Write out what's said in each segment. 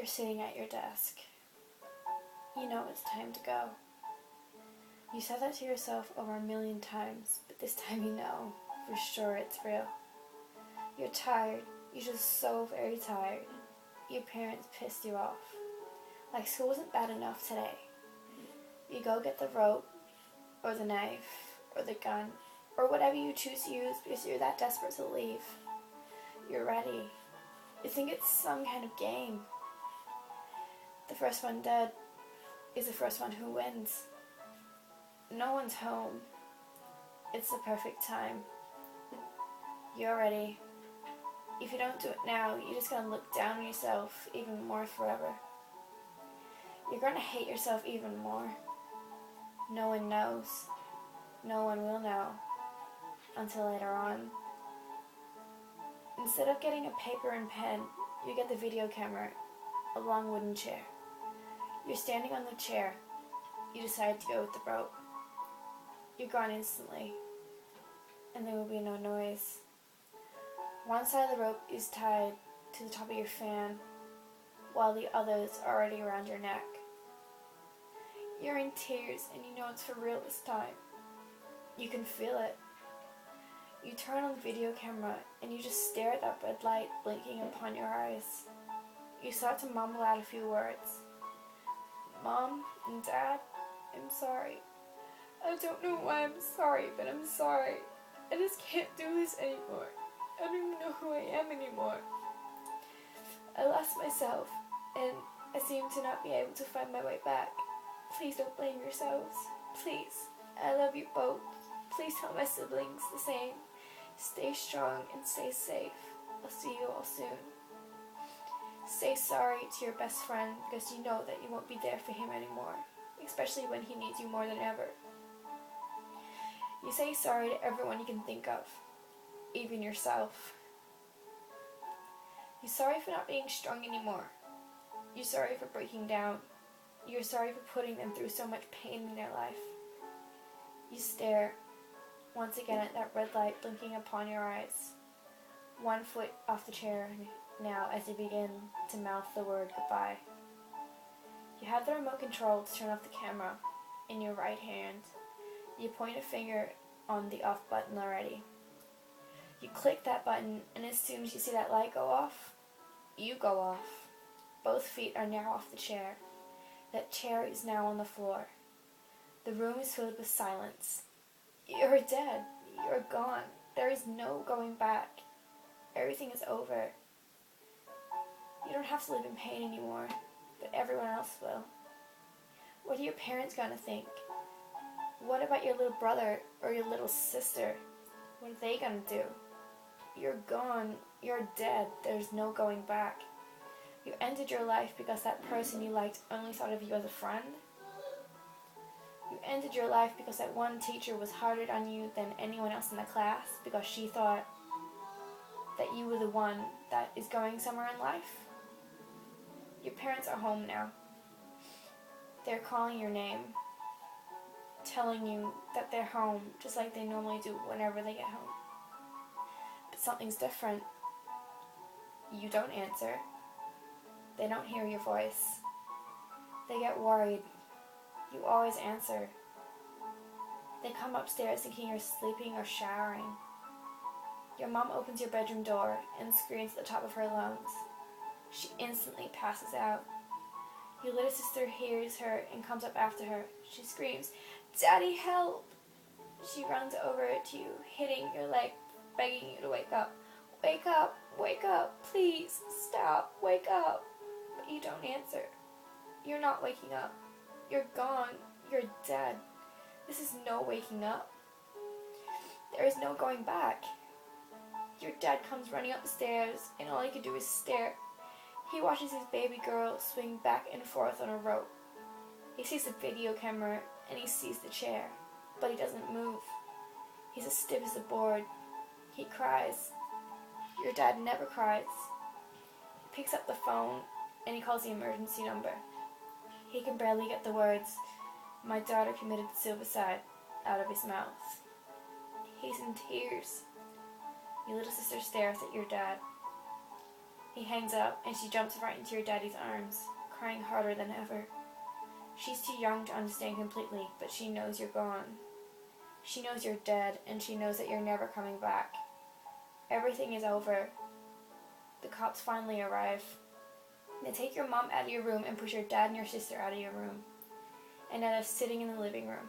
You're sitting at your desk. You know it's time to go. You said that to yourself over 1,000,000 times, but this time you know for sure it's real. You're tired. You're just so very tired. Your parents pissed you off. Like school wasn't bad enough today. You go get the rope, or the knife, or the gun, or whatever you choose to use because you're that desperate to leave. You're ready. You think it's some kind of game. The first one dead is the first one who wins. No one's home. It's the perfect time. You're ready. If you don't do it now, you're just gonna look down on yourself even more forever. You're gonna hate yourself even more. No one knows. No one will know until later on. Instead of getting a paper and pen, you get the video camera, a long wooden chair. You're standing on the chair. You decide to go with the rope. You're gone instantly, and there will be no noise. One side of the rope is tied to the top of your fan, while the others are already around your neck. You're in tears, and you know it's for real this time. You can feel it. You turn on the video camera, and you just stare at that red light blinking upon your eyes. You start to mumble out a few words. Mom and Dad, I'm sorry. I don't know why I'm sorry, but I'm sorry. I just can't do this anymore. I don't even know who I am anymore. I lost myself, and I seem to not be able to find my way back. Please don't blame yourselves. Please. I love you both. Please tell my siblings the same. Stay strong and stay safe. I'll see you all soon. Say sorry to your best friend because you know that you won't be there for him anymore, especially when he needs you more than ever. You say sorry to everyone you can think of, even yourself. You're sorry for not being strong anymore. You're sorry for breaking down. You're sorry for putting them through so much pain in their life. You stare once again at that red light blinking upon your eyes. 1 foot off the chair now as you begin to mouth the word goodbye. You have the remote control to turn off the camera in your right hand. You point a finger on the off button already. You click that button, and as soon as you see that light go off, you go off. Both feet are now off the chair. That chair is now on the floor. The room is filled with silence. You're dead. You're gone. There is no going back. Everything is over. You don't have to live in pain anymore, but everyone else will. What are your parents gonna think? What about your little brother or your little sister? What are they gonna do? You're gone. You're dead. There's no going back. You ended your life because that person you liked only thought of you as a friend? You ended your life because that one teacher was harder on you than anyone else in the class because she thought that you were the one that is going somewhere in life? Your parents are home now. They're calling your name, telling you that they're home just like they normally do whenever they get home. But something's different. You don't answer. They don't hear your voice. They get worried. You always answer. They come upstairs thinking you're sleeping or showering. Your mom opens your bedroom door and screams at the top of her lungs. She instantly passes out. Your little sister hears her and comes up after her. She screams, "Daddy, help!" She runs over to you, hitting your leg, begging you to wake up. "Wake up! Wake up! Please! Stop! Wake up!" But you don't answer. You're not waking up. You're gone. You're dead. This is no waking up. There is no going back. Your dad comes running up the stairs, and all he can do is stare. He watches his baby girl swing back and forth on a rope. He sees the video camera, and he sees the chair, but he doesn't move. He's as stiff as a board. He cries. Your dad never cries. He picks up the phone, and he calls the emergency number. He can barely get the words, "My daughter committed suicide," out of his mouth. He's in tears. Your little sister stares at your dad. He hangs up and she jumps right into your daddy's arms, crying harder than ever. She's too young to understand completely, but she knows you're gone. She knows you're dead, and she knows that you're never coming back. Everything is over. The cops finally arrive. They take your mom out of your room and push your dad and your sister out of your room. And now they're sitting in the living room.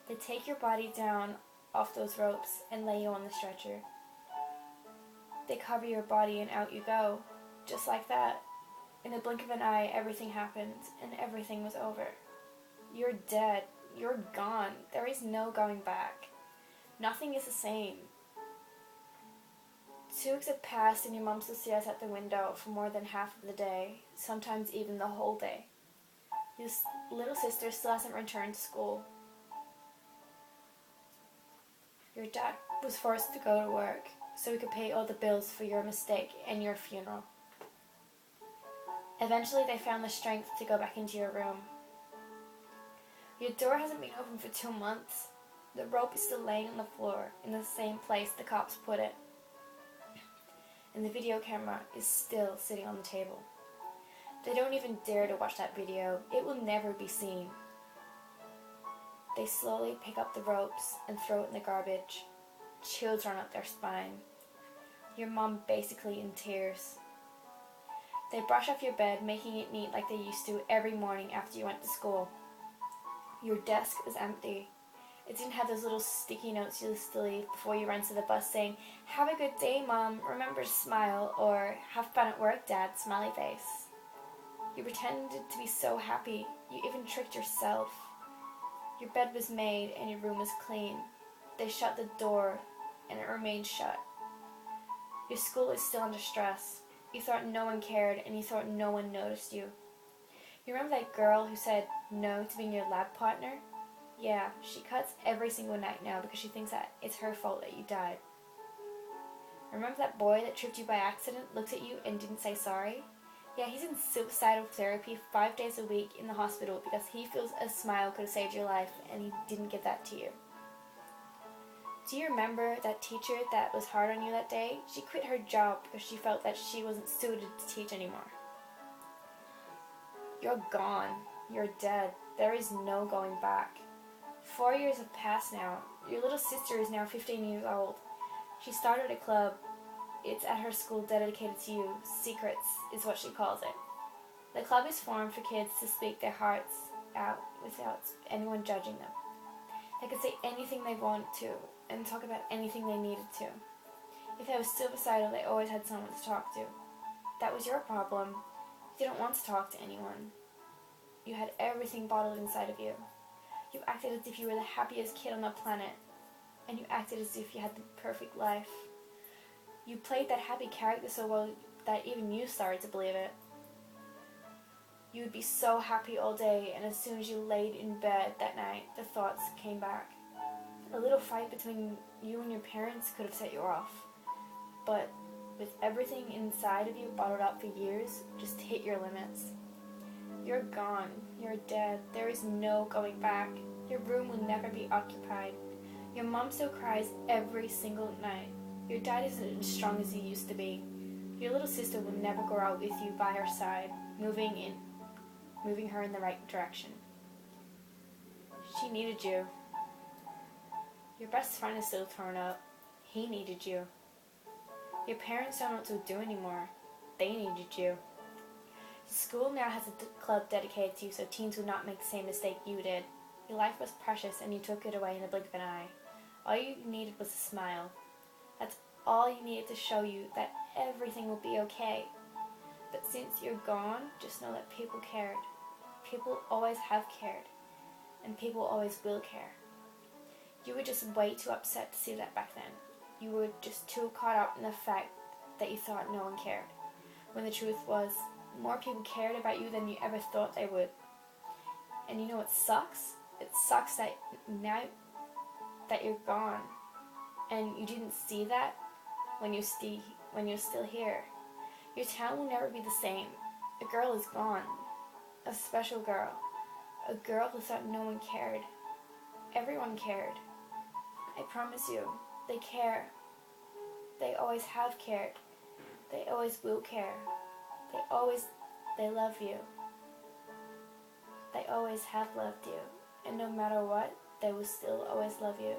They take your body down off those ropes and lay you on the stretcher. They cover your body and out you go. Just like that. In the blink of an eye, everything happened, and everything was over. You're dead. You're gone. There is no going back. Nothing is the same. 2 weeks have passed and your mom still stares out the window for more than half of the day, sometimes even the whole day. Your little sister still hasn't returned to school. Your dad was forced to go to work so he could pay all the bills for your mistake and your funeral. Eventually they found the strength to go back into your room. Your door hasn't been open for 2 months. The rope is still laying on the floor in the same place the cops put it. And the video camera is still sitting on the table. They don't even dare to watch that video. It will never be seen. They slowly pick up the ropes and throw it in the garbage. Chills run up their spine. Your mom basically in tears. They brush off your bed, making it neat like they used to every morning after you went to school. Your desk was empty. It didn't have those little sticky notes you used to leave before you ran to the bus saying, "Have a good day, Mom, remember to smile," or "Have fun at work, Dad, smiley face." You pretended to be so happy. You even tricked yourself. Your bed was made and your room was clean. They shut the door and it remained shut. Your school is still under stress. You thought no one cared and you thought no one noticed you. You remember that girl who said no to being your lab partner? Yeah, she cuts every single night now because she thinks that it's her fault that you died. Remember that boy that tripped you by accident, looked at you and didn't say sorry? Yeah, he's in suicidal therapy 5 days a week in the hospital because he feels a smile could have saved your life and he didn't give that to you. Do you remember that teacher that was hard on you that day? She quit her job because she felt that she wasn't suited to teach anymore. You're gone. You're dead. There is no going back. 4 years have passed now. Your little sister is now 15 years old. She started a club. It's at her school dedicated to you. Secrets is what she calls it. The club is formed for kids to speak their hearts out without anyone judging them. They could say anything they want to and talk about anything they needed to. If they were suicidal, they always had someone to talk to. That was your problem. You didn't want to talk to anyone. You had everything bottled inside of you. You acted as if you were the happiest kid on the planet, and you acted as if you had the perfect life. You played that happy character so well that even you started to believe it. You would be so happy all day, and as soon as you laid in bed that night, the thoughts came back. A little fight between you and your parents could have set you off, but with everything inside of you bottled up for years, just hit your limits. You're gone. You're dead. There is no going back. Your room will never be occupied. Your mom still cries every single night. Your dad isn't as strong as he used to be. Your little sister will never grow out with you by her side, moving her in the right direction. She needed you. Your best friend is still torn up. He needed you. Your parents don't know what to do anymore. They needed you. School now has a club dedicated to you so teens would not make the same mistake you did. Your life was precious and you took it away in the blink of an eye. All you needed was a smile. That's all you needed to show you that everything will be okay. But since you're gone, just know that people cared. People always have cared. And people always will care. You were just way too upset to see that back then. You were just too caught up in the fact that you thought no one cared. When the truth was, more people cared about you than you ever thought they would. And you know what sucks? It sucks that now that you're gone and you didn't see that when you're still here. Your town will never be the same. A girl is gone. A special girl. A girl who thought no one cared. Everyone cared. I promise you, they care. They always have cared. They always will care. They love you. They always have loved you. And no matter what, they will still always love you.